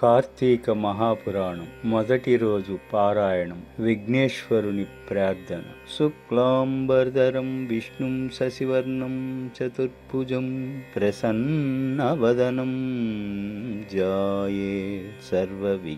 కార్తీక మహాపురాణం మొదటి రోజు పారాయణం. విఘ్నేశ్వరుని ప్రార్థన. శుక్లాంబరధరం విష్ణుం శశివర్ణం చతుర్భుజం ప్రసన్నవదనం ధ్యాయే సర్వవిఘ్నోపశాంతయే.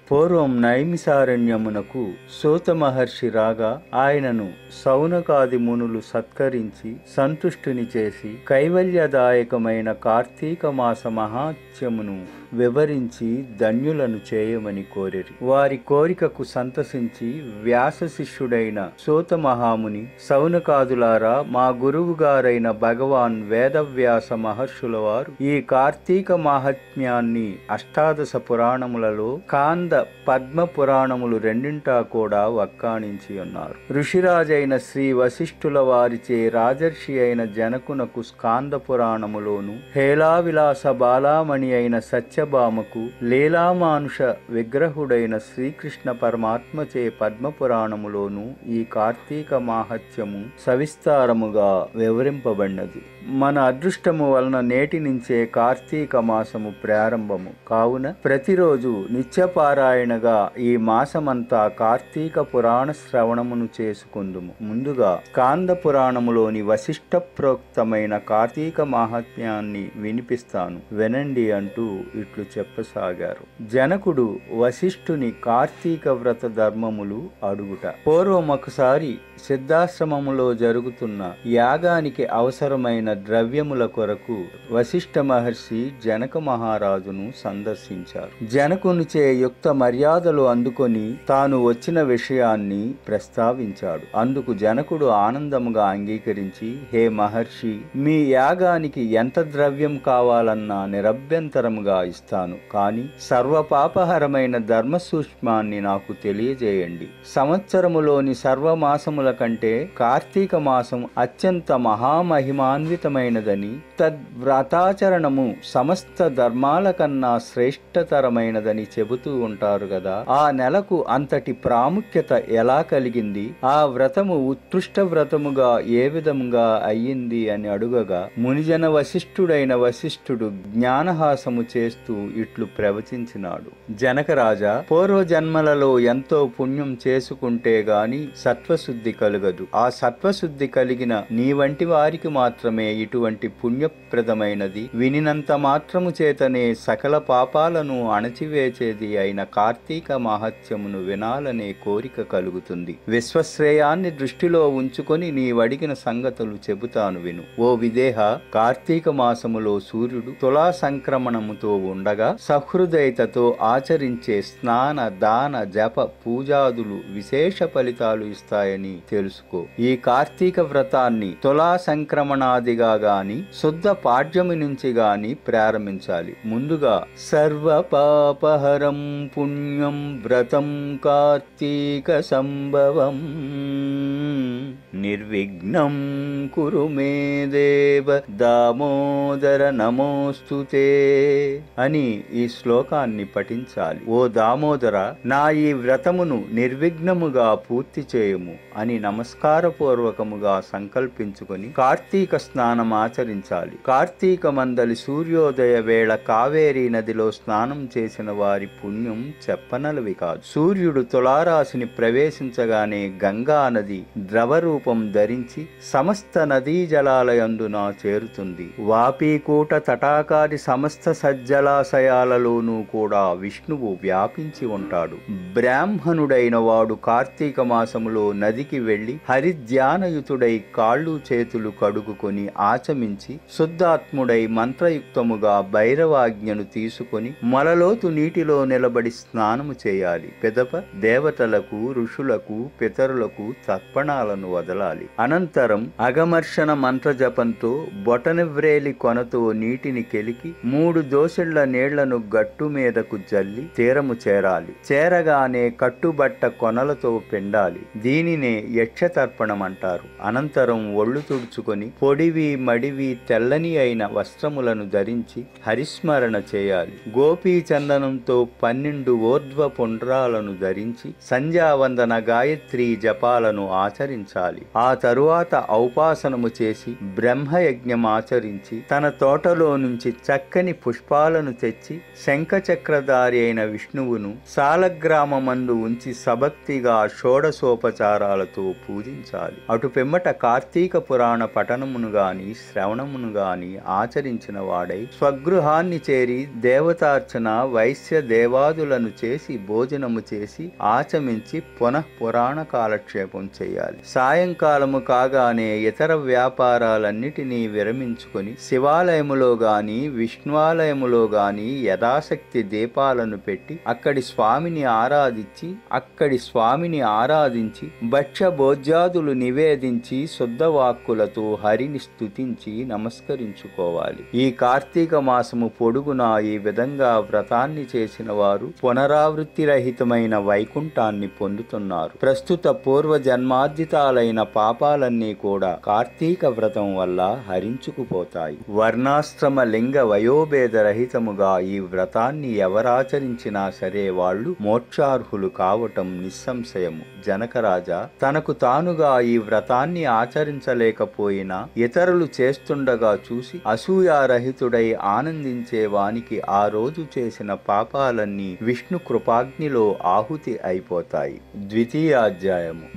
పూర్వం నైమిసారణ్యమునకు సూత మహర్షి రాగా ఆయనను సౌనకాది మునులు సత్కరించి సంతుష్టుని చేసి కైవల్యదాయకమైన కార్తీక మాస మహాత్మ్యమును వివరించి ధన్యులను చేయమని కోరిరి. వారి కోరికకు సంతసించి వ్యాస శిష్యుడైన సూత మహాముని, సౌనకాదులారా, మా గురువు గారైన భగవాన్ వేదవ్యాస మహర్షుల వారు ఈ కార్తీక మాహాత్మ్యాన్ని అష్టాదశ పురాణములలో కాంద పద్మ పురాణములు రెండింటా కూడా వక్కాణించి ఉన్నారు. ఋషిరాజైన శ్రీ వశిష్ఠుల వారిచే రాజర్షి అయిన జనకునకు స్కాంద పురాణములోను, హేలావిలాస బాలామణి అయిన సత్యభామకు, లీలామానుష విగ్రహుడైన శ్రీకృష్ణ పరమాత్మచే పద్మపురాణములోను ఈ కార్తీక మాహత్యము సవిస్తారముగా వివరింపబడినది. మన అదృష్టము వలన నేటి నుంచే కార్తీక మాసము ప్రారంభము కావున ప్రతిరోజు నిత్యపారాయణగా ఈ మాసమంతా కార్తీక పురాణ శ్రవణమును చేసుకుందుము. ముందుగా స్కాంద పురాణములోని వశిష్ఠ ప్రోక్తమైన కార్తీక మాహాత్మ్యాన్ని వినిపిస్తాను, వినండి అంటూ ఇట్లు చెప్పసాగారు. జనకుడు వశిష్ఠుని కార్తీక వ్రత ధర్మములు అడుగుట. పూర్వం ఒకసారి సిద్ధాశ్రమములో జరుగుతున్న యాగానికి అవసరమైన ద్రవ్యముల కొరకు వశిష్ఠ మహర్షి జనక మహారాజును సందర్శించారు. జనకునిచే యుక్త మర్యాదలు అందుకొని తాను వచ్చిన విషయాన్ని ప్రస్తావించాడు. అందుకు జనకుడు ఆనందముగా అంగీకరించి, హే మహర్షి, మీ యాగానికి ఎంత ద్రవ్యం కావాలన్నా నిరభ్యంతరముగా ఇస్తాను, కాని సర్వపాపహరమైన ధర్మ సూక్ష్మాన్ని నాకు తెలియజేయండి. సంవత్సరములోని సర్వమాసముల కంటే కార్తీక మాసం అత్యంత మహామహిమాన్వితమైనదని, తద్వ్రతాచరణము సమస్త ధర్మాల కన్నా శ్రేష్టతరమైనదని చెబుతూ ఉంటారు కదా, ఆ నెలకు అంతటి ప్రాముఖ్యత ఎలా కలిగింది? ఆ వ్రతము ఉత్కృష్ట వ్రతముగా ఏ విధముగా అయ్యింది అని అడుగగా, మునిజన వశిష్ఠుడైన వశిష్ఠుడు జ్ఞానహాసము చేస్తూ ఇట్లు ప్రవచించినాడు. జనకరాజా, పూర్వజన్మలలో ఎంతో పుణ్యం చేసుకుంటే గాని సత్వశుద్ధి కలుగదు. ఆ సత్వశుద్ధి కలిగిన నీ వంటి వారికి మాత్రమే ఇటువంటి పుణ్యప్రదమైనది, వినినంత మాత్రము చేతనే సకల పాపాలను అణచివేచేది అయిన కార్తీక మహత్యమును వినాలనే కోరిక కలుగుతుంది. విశ్వశ్రేయాన్ని దృష్టిలో ఉంచుకొని నీవడిగిన సంగతులు చెబుతాను విను. ఓ విదేహ, కార్తీక మాసములో సూర్యుడు తులా సంక్రమణముతో ఉండగా సహృదయతతో ఆచరించే స్నాన దాన జప పూజాదులు విశేష ఫలితాలు ఇస్తాయని తెలుసుకో. ఈ కార్తీక వ్రతాన్ని తులా సంక్రమణాదిగా గాని శుద్ధ పాడ్యమి నుంచి గాని ప్రారంభించాలి. ముందుగా సర్వపాపహరం పుణ్యం వ్రతం కార్తీక సంభవం నిర్విఘ్నం కురు మే దేవ దామోదర నమోస్తుతే అని ఈ శ్లోకాన్ని పఠించాలి. ఓ దామోదర, నా ఈ వ్రతమును నిర్విఘ్నముగా పూర్తి చేయము అని నమస్కారపూర్వకముగా సంకల్పించుకొని కార్తీక స్నానం ఆచరించాలి. కార్తీక మందలి సూర్యోదయ వేళ కావేరీ నదిలో స్నానం చేసిన వారి పుణ్యం చెప్పనలవి కాదు. సూర్యుడు తులారాశిని ప్రవేశించగానే గంగా నది ద్రవరూపం ధరించి సమస్త నదీ జలాలయందున చేరుతుంది. వాపీకూట తటాకాది సమస్త సజ్జలాశయాలలోనూ కూడా విష్ణువు వ్యాపించి ఉంటాడు. బ్రాహ్మణుడైన వాడు కార్తీక మాసములో నదికి వెళ్లి హరిధ్యానయుతుడై కాళ్ళు చేతులు కడుగుకొని ఆచమించి శుద్ధాత్ముడై మంత్రయుక్తముగా భైరవాజ్ఞను తీసుకొని మొలలోతు నీటిలో నిలబడి స్నానము చేయాలి. పిదప దేవతలకు, ఋషులకు, పితరులకు తర్పణాలను వదలాలి. అనంతరం అగమర్షణ మంత్ర జపంతో బొటనవ్రేలి కొనతో నీటిని కెలికి 3 దోసెళ్ల నీళ్లను గట్టు మీదకు జల్లి తీరము చేరాలి. చేరగానే కట్టుబట్ట కొనలతో పిండాలి. దీనినే యక్షతర్పణం అంటారు. అనంతరం ఒళ్ళు తుడుచుకొని పొడివి మడివి తెల్లని అయిన వస్త్రములను ధరించి హరిస్మరణ చేయాలి. గోపీ చందనంతో 12 ఊర్ధ్వ పుండ్రాలను ధరించి సంధ్యావందన గాయత్రీ జపాలను ఆచరించాలి. ఆచరించాలి. ఆ తరువాత ఔపాసనము చేసి బ్రహ్మయజ్ఞం ఆచరించి తన తోటలో నుంచి చక్కని పుష్పాలను తెచ్చి శంఖచక్రధారి అయిన విష్ణువును సాలగ్రామమందు ఉంచి సభక్తిగా షోడశోపచారాలతో పూజించాలి. అటు పిమ్మట కార్తీక పురాణ పఠనమును గాని శ్రవణమును గాని ఆచరించిన వాడై స్వగృహాన్ని చేరి దేవతార్చన వైశ్య దేవాదులను చేసి భోజనము చేసి ఆచమించి పునః పురాణ కాలక్షేపం చేయాలి. సాయంకాలము కాగానే ఇతర వ్యాపారాలన్నిటినీ విరమించుకొని శివాలయములో గాని విష్ణువాలయములో గాని యథాశక్తి దీపాలను పెట్టి అక్కడి స్వామిని ఆరాధించి భక్ష్య భోజ్యాదులు నివేదించి శుద్ధవాక్కులతో హరిని స్తుతించి నమస్కరించుకోవాలి. ఈ కార్తీక మాసము పొడుగునా ఈ విధంగా వ్రతాన్ని చేసిన వారు పునరావృత్తి రహితమైన వైకుంఠాన్ని పొందుతున్నారు. ప్రస్తుత పూర్వ జన్మార్జితాలైన పాపాలన్నీ కూడా కార్తీక వ్రతం వల్ల హరించుకుపోతాయి. వర్ణాశ్రమ లింగ వయోభేద రహితముగా ఈ వ్రతాన్ని ఎవరాచరించినా సరే వాళ్ళు మోక్షార్హులు కావటం నిస్సంశయము. జనకరాజా తనకు తానుగా ఈ వ్రతాన్ని ఆచరించలేకపోయినా ఇతరులు చేస్తుండగా చూసి అసూయారహితుడై ఆనందించే వానికి ఆ రోజు చేసిన పాపాలన్నీ విష్ణు కృపాగ్నిలో ఆహుతి అయిపోతాయి.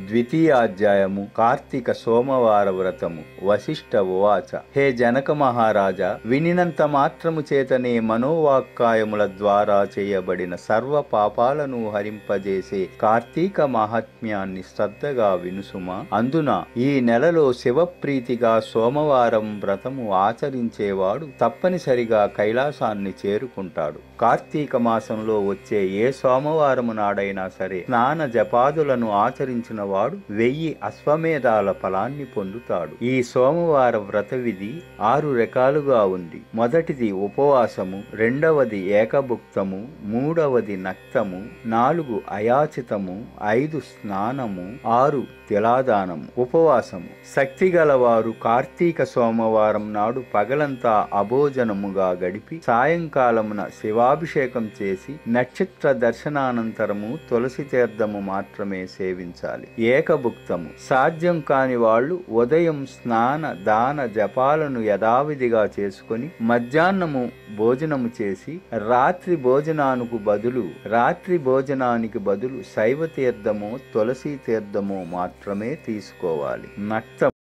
ద్వితీయాధ్యాయము కార్తీక సోమవార వ్రతము. వశిష్ఠ ఉవాచ. హే జనక మహారాజా, వినినంత మాత్రము చేతనే మనోవాక్కాయముల ద్వారా చేయబడిన సర్వ పాపాలను హరింపజేసే కార్తీక మహాత్మ్యాన్ని శ్రద్ధగా వినుసుమా. అందున ఈ నెలలో శివప్రీతిగా సోమవారం వ్రతము ఆచరించేవాడు తప్పనిసరిగా కైలాసాన్ని చేరుకుంటాడు. కార్తీక మాసంలో వచ్చే ఏ సోమవారము నాడైనా సరే స్నాన జపాదులను ఆచరించిన వాడు 1000 అశ్వమేధాల ఫలాన్ని పొందుతాడు. ఈ సోమవార వ్రత విధి 6 రకాలుగా ఉంది. మొదటిది ఉపవాసము, రెండవది ఏకభుక్తము, మూడవది నక్తము, 4 అయాచితము, 5 స్నానము, 6 తిలాదానము. ఉపవాసము. శక్తి గలవారు కార్తీక సోమవారం నాడు పగలంతా అభోజనముగా గడిపి సాయంకాలమున శివాభిషేకం చేసి నక్షత్ర దర్శనానంతరము తులసి తీర్థము మాత్రమే సేవించాలి. ఏకభుక్తము. సాధ్యం కాని వాళ్ళు ఉదయం స్నాన దాన జపాలను యథావిధిగా చేసుకొని మధ్యాహ్నము భోజనము చేసి రాత్రి భోజనానికి బదులు శైవ తీర్థమో తులసి తీర్థమో మాత్రమే తీసుకోవాలి. నక్తం.